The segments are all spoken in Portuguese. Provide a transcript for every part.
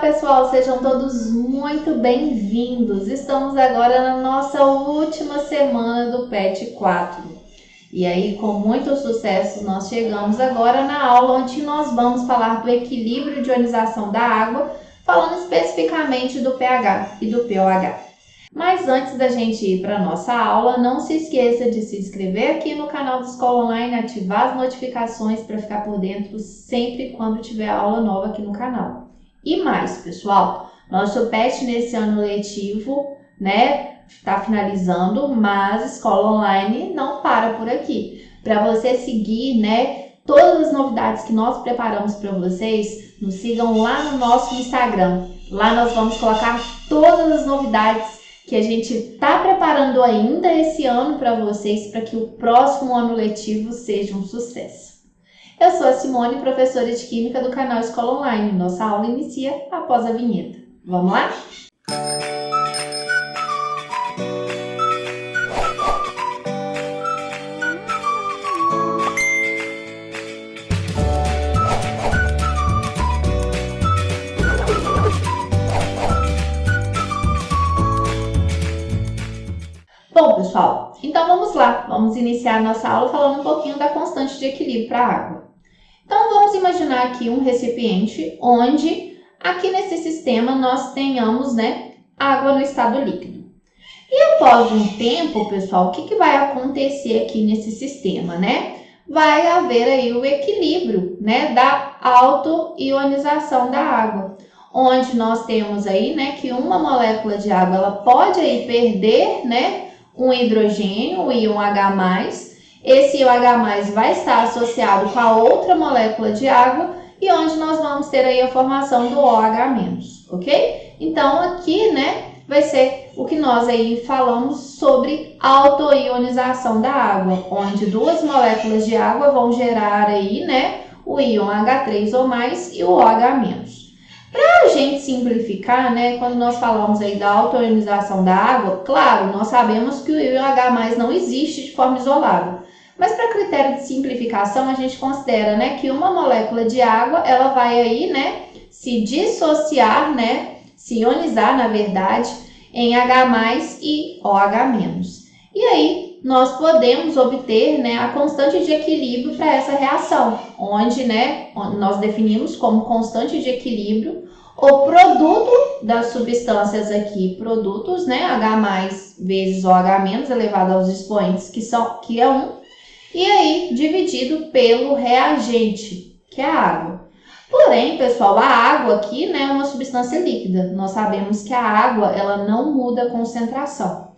pessoal, sejam todos muito bem-vindos. Estamos agora na nossa última semana do PET 4. E aí, com muito sucesso, nós chegamos agora na aula onde nós vamos falar do equilíbrio de ionização da água, falando especificamente do pH e do pOH. Mas antes da gente ir para a nossa aula, não se esqueça de se inscrever aqui no canal do Escola Online, ativar as notificações para ficar por dentro sempre quando tiver aula nova aqui no canal. E mais, pessoal, nosso PET nesse ano letivo, está finalizando, mas Escola Online não para por aqui. Para você seguir, todas as novidades que nós preparamos para vocês, nos sigam lá no nosso Instagram. Lá nós vamos colocar todas as novidades que a gente está preparando ainda esse ano para vocês, para que o próximo ano letivo seja um sucesso. Eu sou a Simone, professora de Química do canal Escola Online. Nossa aula inicia após a vinheta. Vamos lá? Bom, pessoal, então vamos lá. Vamos iniciar a nossa aula falando um pouquinho da constante de equilíbrio para a água. Então, vamos imaginar aqui um recipiente onde, aqui nesse sistema, nós tenhamos, água no estado líquido. E após um tempo, pessoal, o que vai acontecer aqui nesse sistema, Vai haver aí o equilíbrio, da autoionização da água, onde nós temos aí, que uma molécula de água, ela pode aí perder, um hidrogênio, o íon H+, esse íon H+, vai estar associado com a outra molécula de água e onde nós vamos ter aí a formação do OH-, ok? Então, aqui, vai ser o que nós aí falamos sobre autoionização da água, onde duas moléculas de água vão gerar aí, o íon H3 ou mais e o OH-. Para a gente simplificar, quando nós falamos aí da autoionização da água, claro, nós sabemos que o íon H+ não existe de forma isolada. Mas para critério de simplificação, a gente considera, que uma molécula de água, ela vai aí, se dissociar, se ionizar, na verdade, em H+ e OH-. E aí, nós podemos obter, a constante de equilíbrio para essa reação, onde, nós definimos como constante de equilíbrio o produto das substâncias aqui, produtos, H+ vezes OH- elevado aos expoentes, que é 1, e aí dividido pelo reagente, que é a água. Porém, pessoal, a água aqui, é uma substância líquida. Nós sabemos que a água, ela não muda a concentração.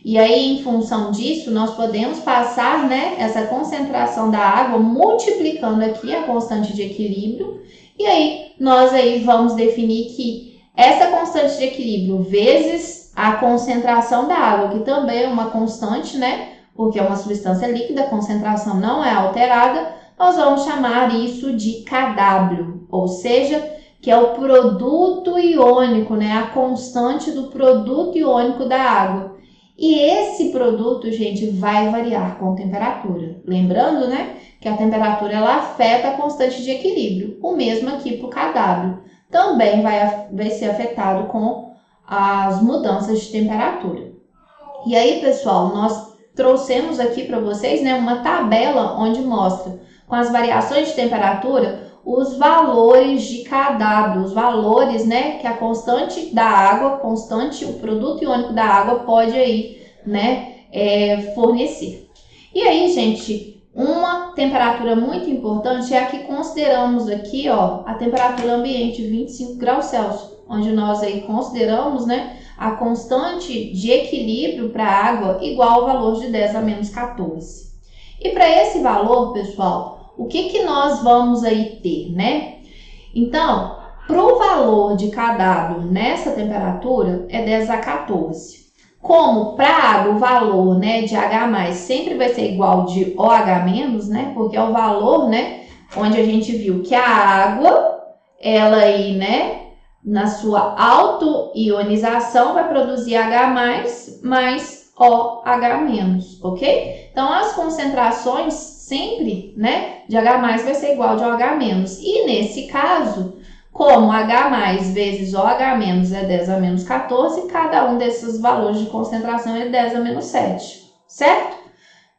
E aí, em função disso, nós podemos passar, essa concentração da água multiplicando aqui a constante de equilíbrio. E aí, nós aí vamos definir que essa constante de equilíbrio vezes a concentração da água, que também é uma constante, porque é uma substância líquida, a concentração não é alterada, nós vamos chamar isso de Kw, ou seja, que é o produto iônico, a constante do produto iônico da água. E esse produto, gente, vai variar com temperatura. Lembrando, que a temperatura ela afeta a constante de equilíbrio. O mesmo aqui para o Kw. Também vai ser afetado com as mudanças de temperatura. E aí, pessoal, nós trouxemos aqui para vocês, uma tabela onde mostra, com as variações de temperatura, os valores de Kw, os valores, que a constante da água, o produto iônico da água pode aí, fornecer. E aí, gente, uma temperatura muito importante é a que consideramos aqui, a temperatura ambiente, 25 graus Celsius, onde nós aí consideramos, a constante de equilíbrio para a água igual ao valor de 10 a menos 14. E para esse valor, pessoal, o que nós vamos aí ter, Então, para o valor de Kw nessa temperatura é 10 a 14. Como para a água o valor, de H+ sempre vai ser igual de OH-, porque é o valor, onde a gente viu que a água, ela aí, na sua autoionização vai produzir H+ mais OH-, ok? Então, as concentrações sempre, de H+ vai ser igual de OH-. E nesse caso, como H+ vezes OH- é 10 a menos 14, cada um desses valores de concentração é 10 a menos 7, certo?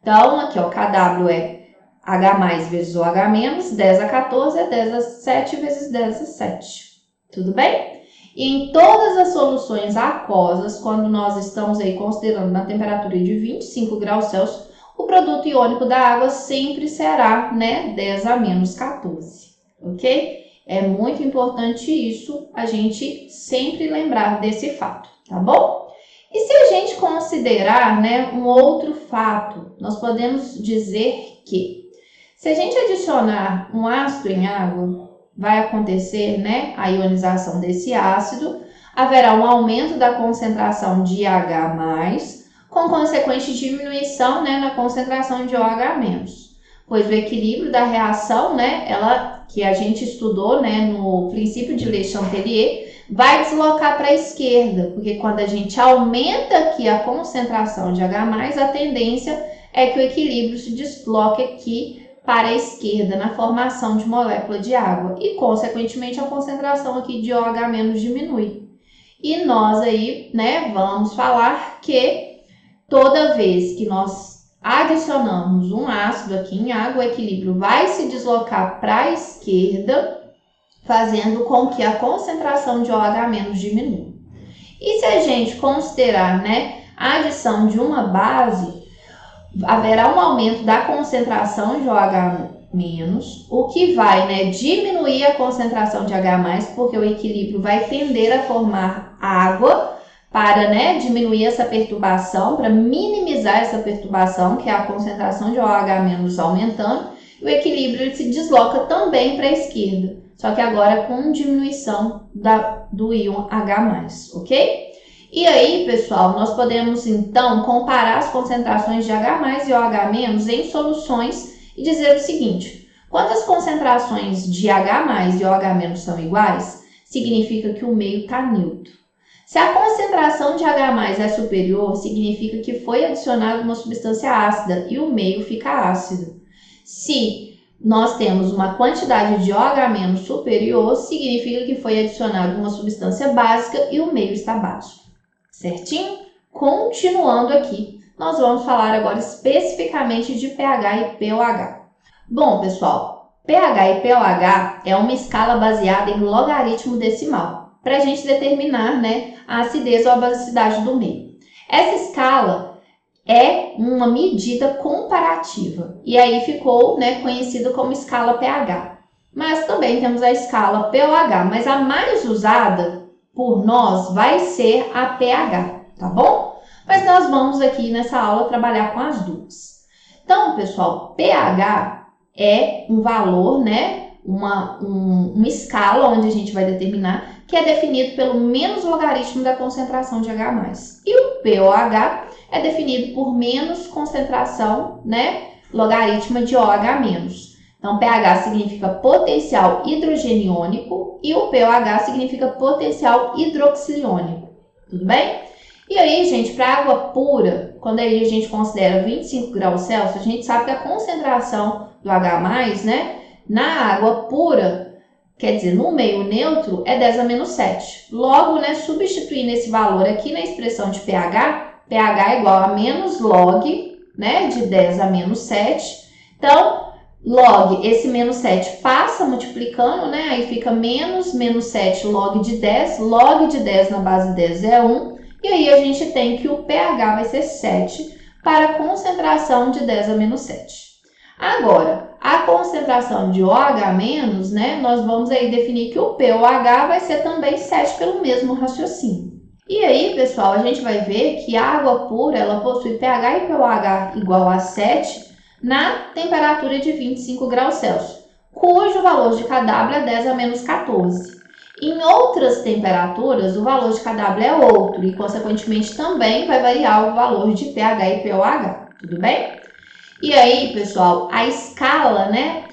Então, aqui, ó, KW é H+ vezes OH-, 10 a 14 é 10 a 7 vezes 10 a 7. Tudo bem? E em todas as soluções aquosas, quando nós estamos aí considerando na temperatura de 25 graus Celsius, o produto iônico da água sempre será, né, 10 a menos 14, ok? É muito importante isso, a gente sempre lembrar desse fato, tá bom? E se a gente considerar, né, um outro fato, nós podemos dizer que se a gente adicionar um ácido em água, vai acontecer, né, a ionização desse ácido, haverá um aumento da concentração de H+, com consequente diminuição, né, na concentração de OH-, pois o equilíbrio da reação, né, que a gente estudou, né, no princípio de Le Chatelier, vai deslocar para a esquerda, porque quando a gente aumenta aqui a concentração de H+, a tendência é que o equilíbrio se desloque aqui para a esquerda na formação de molécula de água e, consequentemente, a concentração aqui de OH- diminui. E nós aí, né, vamos falar que toda vez que nós adicionamos um ácido aqui em água, o equilíbrio vai se deslocar para a esquerda, fazendo com que a concentração de OH- diminua. E se a gente considerar, né, a adição de uma base, haverá um aumento da concentração de OH-, o que vai, né, diminuir a concentração de H+, porque o equilíbrio vai tender a formar água para, né, diminuir essa perturbação, para minimizar essa perturbação, que é a concentração de OH- aumentando, e o equilíbrio se desloca também para a esquerda, só que agora com diminuição do íon H+, ok? E aí, pessoal, nós podemos, então, comparar as concentrações de H+ e OH- em soluções e dizer o seguinte: quando as concentrações de H+ e OH- são iguais, significa que o meio está neutro. Se a concentração de H+ é superior, significa que foi adicionada uma substância ácida e o meio fica ácido. Se nós temos uma quantidade de OH- superior, significa que foi adicionada uma substância básica e o meio está básico. Certinho? Continuando aqui, nós vamos falar agora especificamente de pH e pOH. Bom, pessoal, pH e pOH é uma escala baseada em logaritmo decimal, para a gente determinar, né, a acidez ou a basicidade do meio. Essa escala é uma medida comparativa, e aí ficou, né, conhecida como escala pH. Mas também temos a escala pOH, mas a mais usada por nós vai ser a pH, tá bom? Mas nós vamos aqui nessa aula trabalhar com as duas. Então, pessoal, pH é um valor, né? Uma escala onde a gente vai determinar, que é definido pelo menos logaritmo da concentração de H+. E o pOH é definido por menos concentração, né? Logaritma de OH-. Então, pH significa potencial hidrogeniônico e o pOH significa potencial hidroxiliônico. Tudo bem? E aí, gente, para água pura, quando aí a gente considera 25 graus Celsius, a gente sabe que a concentração do H+, né, na água pura, quer dizer, no meio neutro, é 10 a menos 7. Logo, né, substituindo esse valor aqui na expressão de pH, pH é igual a menos log, né, de 10 a menos 7. Então, log, esse menos 7 passa multiplicando, né? Aí fica menos 7 log de 10. Log de 10 na base 10 é 1. E aí a gente tem que o pH vai ser 7 para a concentração de 10 a menos 7. Agora, a concentração de OH-, né? Nós vamos aí definir que o pOH vai ser também 7 pelo mesmo raciocínio. E aí, pessoal, a gente vai ver que a água pura, ela possui pH e pOH igual a 7, na temperatura de 25 graus Celsius, cujo valor de KW é 10 a menos 14. Em outras temperaturas, o valor de KW é outro e, consequentemente, também vai variar o valor de pH e pOH, tudo bem? E aí, pessoal, a escala, né,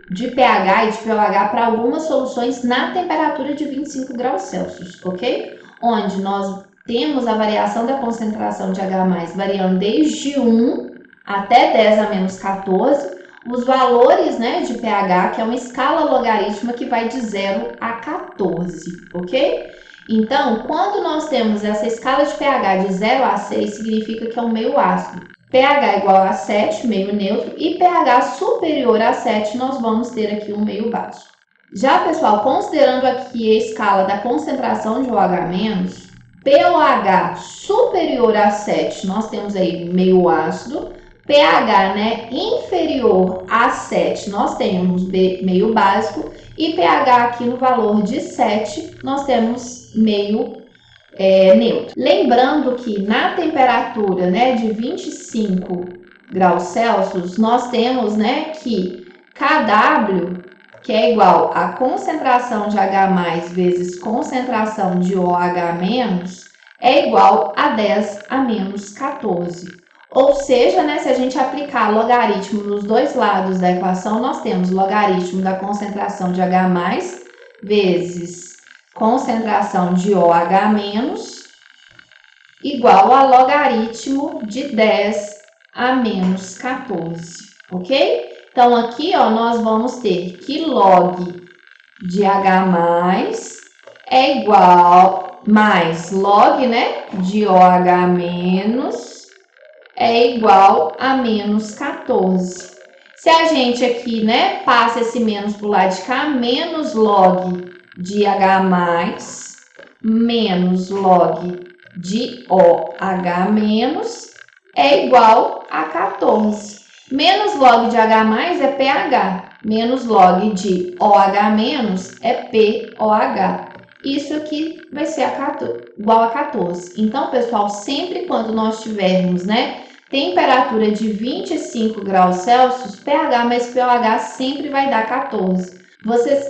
de pH e de pOH para algumas soluções na temperatura de 25 graus Celsius, ok? Onde nós temos a variação da concentração de H+, variando desde 1 até 10 a menos 14, os valores, né, de pH, que é uma escala logarítmica que vai de 0 a 14, ok? Então, quando nós temos essa escala de pH de 0 a 6, significa que é um meio ácido. pH igual a 7, meio neutro, e pH superior a 7, nós vamos ter aqui um meio básico. Já, pessoal, considerando aqui a escala da concentração de OH-, pOH superior a 7, nós temos aí meio ácido. pH, né, inferior a 7, nós temos meio básico. E pH aqui no valor de 7, nós temos meio neutro. Lembrando que na temperatura, né, de 25 graus Celsius, nós temos, né, que Kw, que é igual a concentração de H+ vezes concentração de OH-, é igual a 10 a menos 14. Ou seja, né, se a gente aplicar logaritmo nos dois lados da equação, nós temos logaritmo da concentração de H+ vezes concentração de OH- igual a logaritmo de 10 a menos 14, ok? Então, aqui, ó, nós vamos ter que log de H+ é igual, mais log, né, de OH- é igual a menos 14. Se a gente aqui, né, passa esse menos para o lado de cá, menos log de H+ menos log de OH- é igual a 14. Menos log de H+ é pH, menos log de OH- é pOH. Isso aqui vai ser igual a 14. Então, pessoal, sempre quando nós tivermos, né, temperatura de 25 graus Celsius, pH mais pOH sempre vai dar 14.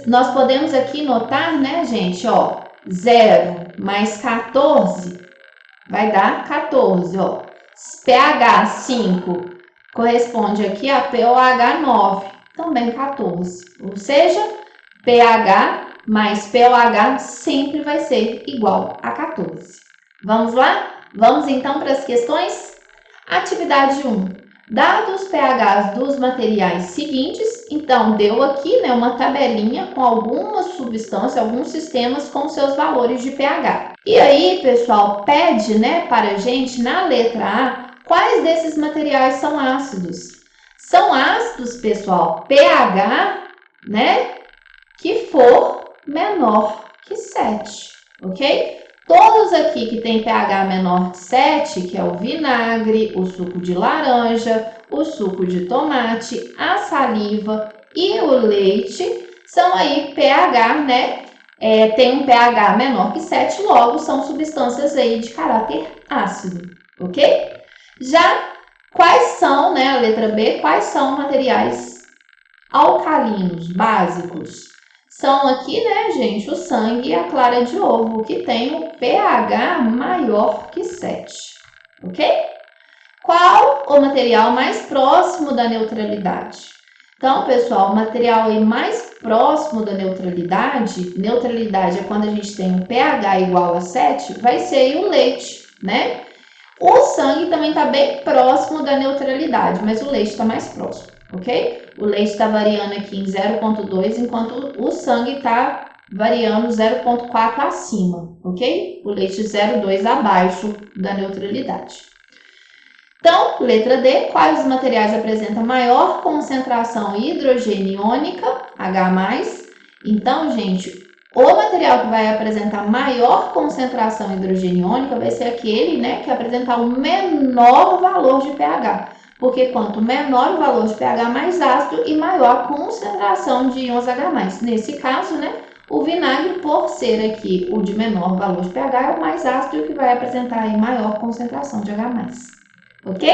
Nós podemos aqui notar, né, gente, ó, 0 mais 14 vai dar 14, ó. pH 5 corresponde aqui a pOH 9, também 14. Ou seja, pH mais pOH sempre vai ser igual a 14. Vamos lá? Vamos então para as questões? Atividade 1. Dados os pHs dos materiais seguintes, então deu aqui, né, uma tabelinha com algumas substâncias, alguns sistemas com seus valores de pH. E aí, pessoal, pede, né, para a gente, na letra A, quais desses materiais são ácidos. São ácidos, pessoal, pH, né, que for menor que 7, ok? Todos aqui que tem pH menor que 7, que é o vinagre, o suco de laranja, o suco de tomate, a saliva e o leite, são aí pH, né? Tem um pH menor que 7, logo são substâncias aí de caráter ácido, ok? Já quais são, né, a letra B, quais são materiais alcalinos básicos? São aqui, né, gente, o sangue e a clara de ovo, que tem o pH maior que 7, ok? Qual o material mais próximo da neutralidade? Então, pessoal, o material aí mais próximo da neutralidade, neutralidade é quando a gente tem um pH igual a 7, vai ser aí o leite, né? O sangue também está bem próximo da neutralidade, mas o leite está mais próximo, ok? O leite está variando aqui em 0,2, enquanto o sangue está variando 0,4 acima, ok? O leite 0,2 abaixo da neutralidade. Então, letra D, quais os materiais apresentam maior concentração hidrogeniônica, H+. Então, gente, o material que vai apresentar maior concentração hidrogeniônica vai ser aquele, né, que apresentar o menor valor de pH. Porque quanto menor o valor de pH, mais ácido e maior a concentração de íons H+. Nesse caso, né, o vinagre, por ser aqui o de menor valor de pH, é o mais ácido e o que vai apresentar aí maior concentração de H+. Ok?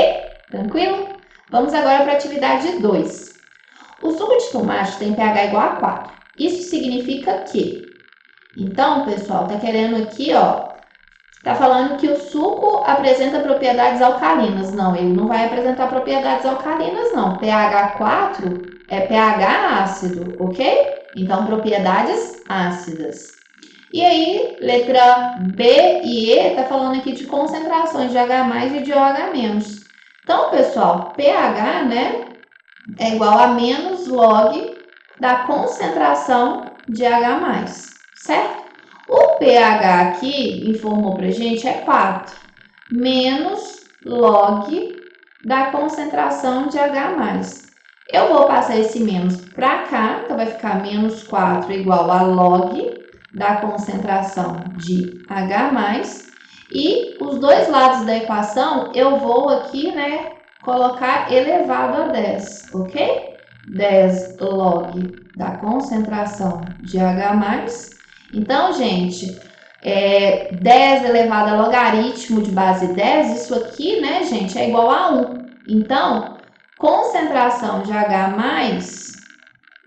Tranquilo? Vamos agora para a atividade 2. O suco de tomate tem pH igual a 4. Isso significa que... Então, pessoal, tá querendo aqui, ó... Tá falando que o suco apresenta propriedades alcalinas. Não, ele não vai apresentar propriedades alcalinas, não. pH 4 é pH ácido, ok? Então, propriedades ácidas. E aí, letra B e E tá falando aqui de concentrações de H+ e de OH-. Então, pessoal, pH, né, é igual a menos log da concentração de H+, certo? O pH aqui informou pra gente é 4, menos log da concentração de H+. Eu vou passar esse menos para cá, então vai ficar menos 4 igual a log da concentração de H+. E os dois lados da equação eu vou aqui, né, colocar elevado a 10, ok? 10 log da concentração de H+. Então, gente, 10 elevado a logaritmo de base 10, isso aqui, né, gente, é igual a 1. Então, concentração de H+,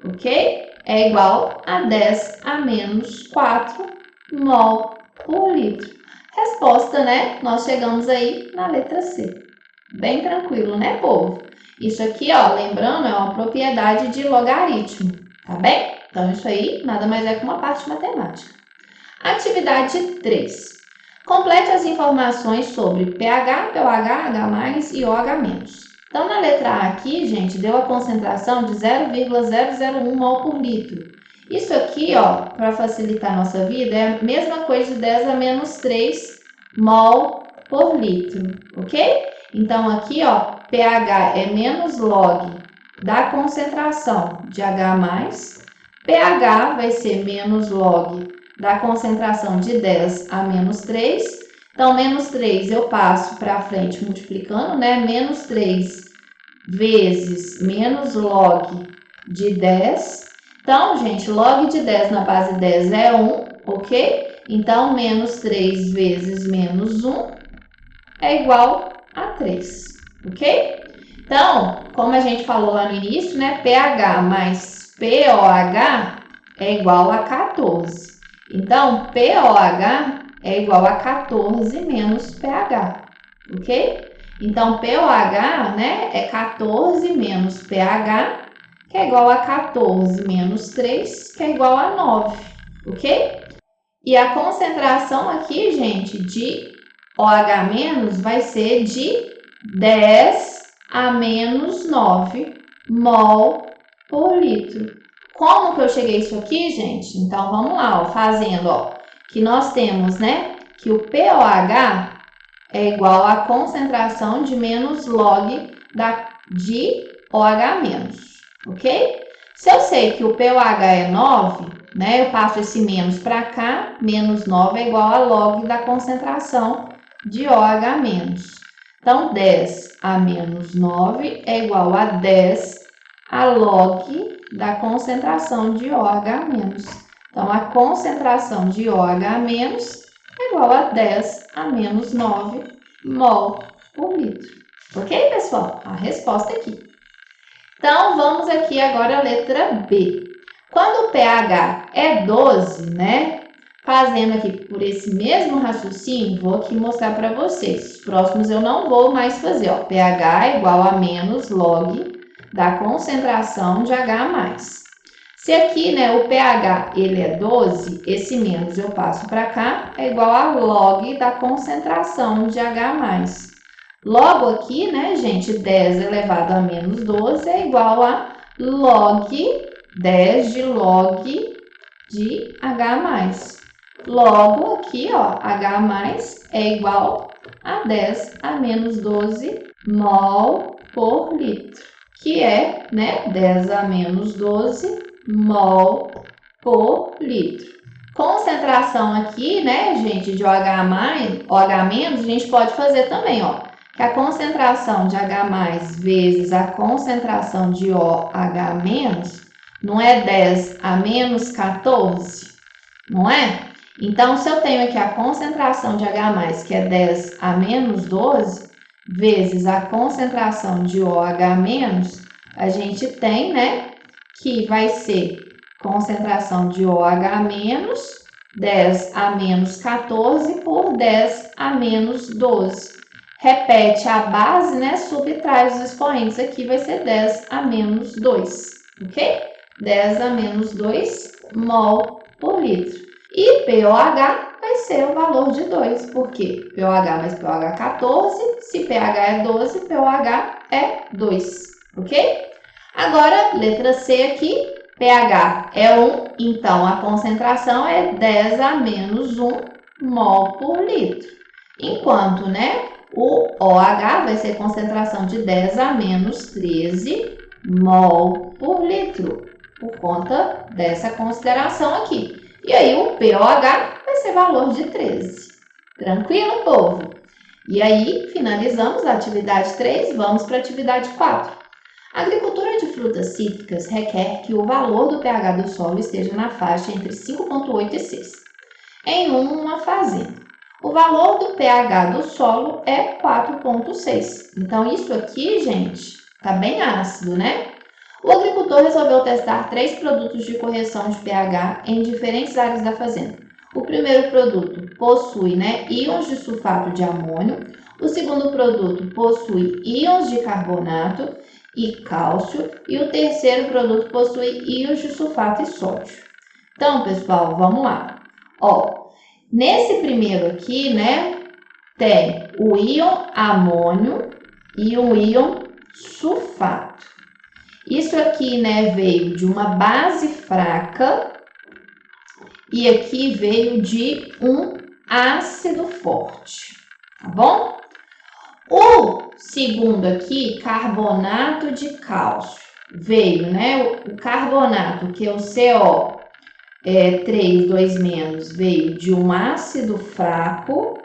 ok? É igual a 10 a menos 4 mol por litro. Resposta, né? Nós chegamos aí na letra C. Bem tranquilo, né, povo? Isso aqui, ó, lembrando, é uma propriedade de logaritmo, tá bem? Então, isso aí nada mais é que uma parte matemática. Atividade 3. Complete as informações sobre pH, pOH, H+, e OH-. Então, na letra A aqui, gente, deu a concentração de 0,001 mol por litro. Isso aqui, ó, para facilitar a nossa vida, é a mesma coisa de 10 a menos 3 mol por litro, ok? Então, aqui, ó, pH é menos log da concentração de H+, pH vai ser menos log da concentração de 10 a menos 3. Então, menos 3 eu passo para frente multiplicando, né? Menos 3 vezes menos log de 10. Então, gente, log de 10 na base 10 é 1, ok? Então, menos 3 vezes menos 1 é igual a 3, ok? Então, como a gente falou lá no início, né? pH mais pOH é igual a 14. Então, pOH é igual a 14 menos pH, ok? Então, pOH, né, é 14 menos pH, que é igual a 14 menos 3, que é igual a 9, ok? E a concentração aqui, gente, de OH- vai ser de 10 a menos 9 mol por litro. Como que eu cheguei a isso aqui, gente? Então, vamos lá, ó, fazendo, ó, que nós temos, né, que o pOH é igual à concentração de menos log de OH-, ok? Se eu sei que o pOH é 9, né, eu passo esse menos para cá, menos 9 é igual a log da concentração de OH-. Então, 10 a menos 9 é igual a 10 a log da concentração de OH-. Então, a concentração de OH- é igual a 10 a menos 9 mol por litro. Ok, pessoal? A resposta aqui. Então, vamos aqui agora a letra B. Quando o pH é 12, né? Fazendo aqui por esse mesmo raciocínio, vou aqui mostrar para vocês. Os próximos eu não vou mais fazer, ó. pH é igual a menos log da concentração de H+. Se aqui, né, o pH ele é 12, esse menos eu passo para cá, é igual a log da concentração de H+. Logo aqui, né, gente, 10 elevado a menos 12 é igual a log 10 de log de H+. Logo aqui, ó, H+ é igual a 10 a menos 12 mol por litro, que é, né, 10 a menos 12 mol por litro. Concentração aqui, né, gente, de OH+, a gente pode fazer também, ó, que a concentração de H+ vezes a concentração de OH- não é 10 a menos 14, não é? Então, se eu tenho aqui a concentração de H+, que é 10 a menos 12, vezes a concentração de OH-, a gente tem, né, que vai ser concentração de OH-, 10 a menos 14 por 10 a menos 12. Repete a base, né, subtrai os expoentes. Aqui vai ser 10 a menos 2, ok? 10 a menos 2 mol por litro. E pOH vai ser o valor de 2, porque pOH mais pOH é 14, se pH é 12, pOH é 2, ok? Agora, letra C aqui, pH é 1, então a concentração é 10 a menos 1 mol por litro. Enquanto, né, o OH vai ser concentração de 10 a menos 13 mol por litro, por conta dessa consideração aqui. E aí o POH vai ser valor de 13. Tranquilo, povo? E aí, finalizamos a atividade 3, vamos para a atividade 4. A agricultura de frutas cítricas requer que o valor do pH do solo esteja na faixa entre 5,8 e 6, em uma fazenda. O valor do pH do solo é 4,6. Então, isso aqui, gente, tá bem ácido, né? O agricultor resolveu testar 3 produtos de correção de pH em diferentes áreas da fazenda. O primeiro produto possui, né, íons de sulfato de amônio. O segundo produto possui íons de carbonato e cálcio. E o terceiro produto possui íons de sulfato e sódio. Então, pessoal, vamos lá. Ó, nesse primeiro aqui, né, tem o íon amônio e o íon sulfato. Isso aqui, né, veio de uma base fraca e aqui veio de um ácido forte, tá bom? O segundo aqui, carbonato de cálcio, veio, né, o carbonato, que é o CO3, veio de um ácido fraco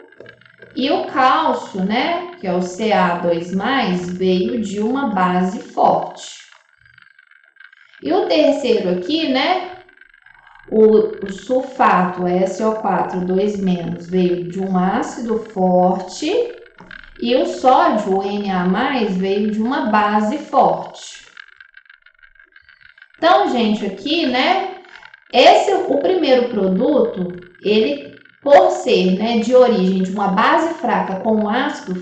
e o cálcio, né, que é o Ca2+, veio de uma base forte. E o terceiro aqui, né, o sulfato SO4 2- veio de um ácido forte e o sódio, o Na+, veio de uma base forte. Então, gente, aqui, né, o primeiro produto, ele, por ser, né, de origem de uma base fraca com um ácido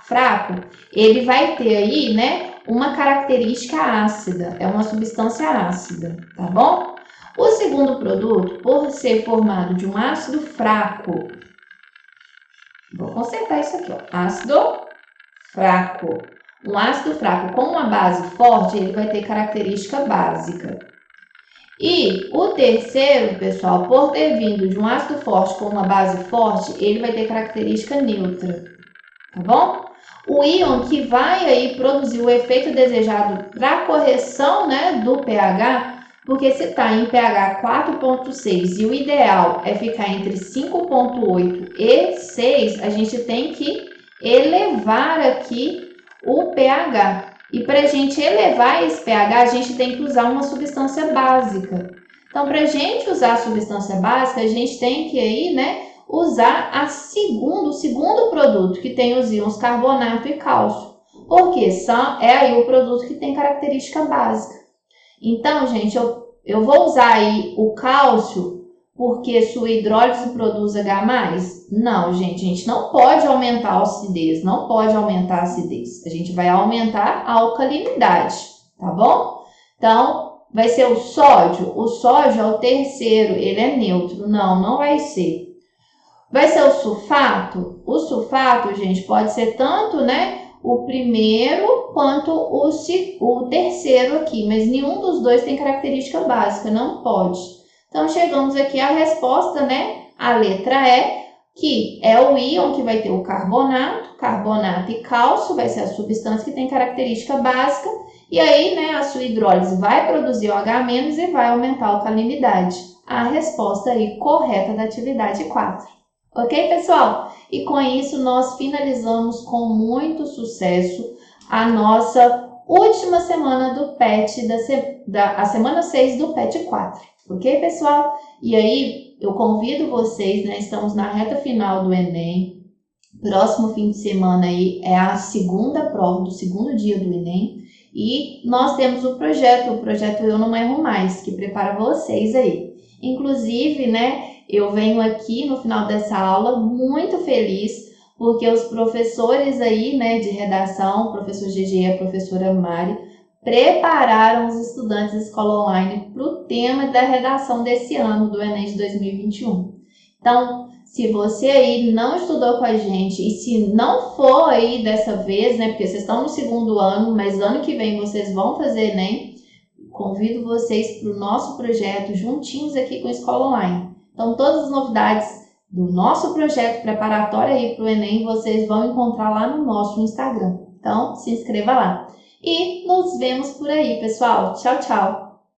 fraco, ele vai ter aí, né, uma característica ácida, é uma substância ácida, tá bom? O segundo produto, por ser formado de um ácido fraco, vou consertar isso aqui, ó, ácido fraco. Um ácido fraco com uma base forte, ele vai ter característica básica. E o terceiro, pessoal, por ter vindo de um ácido forte com uma base forte, ele vai ter característica neutra, tá bom? O íon que vai aí produzir o efeito desejado para a correção, né, do pH, porque se está em pH 4,6 e o ideal é ficar entre 5,8 e 6, a gente tem que elevar aqui o pH. E para a gente elevar esse pH, a gente tem que usar uma substância básica. Então, para a gente usar a substância básica, a gente tem que aí, né, usar o segundo produto, que tem os íons carbonato e cálcio. Porque é aí o produto que tem característica básica. Então, gente, eu vou usar aí o cálcio porque sua hidrólise produz H+? Não, gente, a gente não pode aumentar a acidez, não pode aumentar a acidez. A gente vai aumentar a alcalinidade, tá bom? Então, vai ser o sódio. O sódio é o terceiro, ele é neutro. Não, não vai ser. Vai ser o sulfato? O sulfato, gente, pode ser tanto, né, o primeiro quanto o terceiro aqui, mas nenhum dos dois tem característica básica, não pode. Então, chegamos aqui à resposta, né, a letra E, que é o íon que vai ter o carbonato e cálcio, vai ser a substância que tem característica básica, e aí, né, a sua hidrólise vai produzir o H- e vai aumentar a alcalinidade. A resposta aí correta da atividade 4. Ok, pessoal? E com isso, nós finalizamos com muito sucesso a nossa última semana do PET, a semana 6 do PET 4. Ok, pessoal? E aí, eu convido vocês, né? Estamos na reta final do Enem. Próximo fim de semana aí é a segunda prova do segundo dia do Enem. E nós temos o projeto Eu Não Erro Mais, que prepara vocês aí. Inclusive, né? Eu venho aqui no final dessa aula muito feliz, porque os professores aí, né, de redação, o professor GG e a professora Mari, prepararam os estudantes da escola online para o tema da redação desse ano, do Enem de 2021. Então, se você aí não estudou com a gente, e se não for aí dessa vez, né, porque vocês estão no segundo ano, mas ano que vem vocês vão fazer Enem, convido vocês para o nosso projeto juntinhos aqui com a Escola Online. Então, todas as novidades do nosso projeto preparatório aí para o Enem, vocês vão encontrar lá no nosso Instagram. Então, se inscreva lá. E nos vemos por aí, pessoal. Tchau, tchau!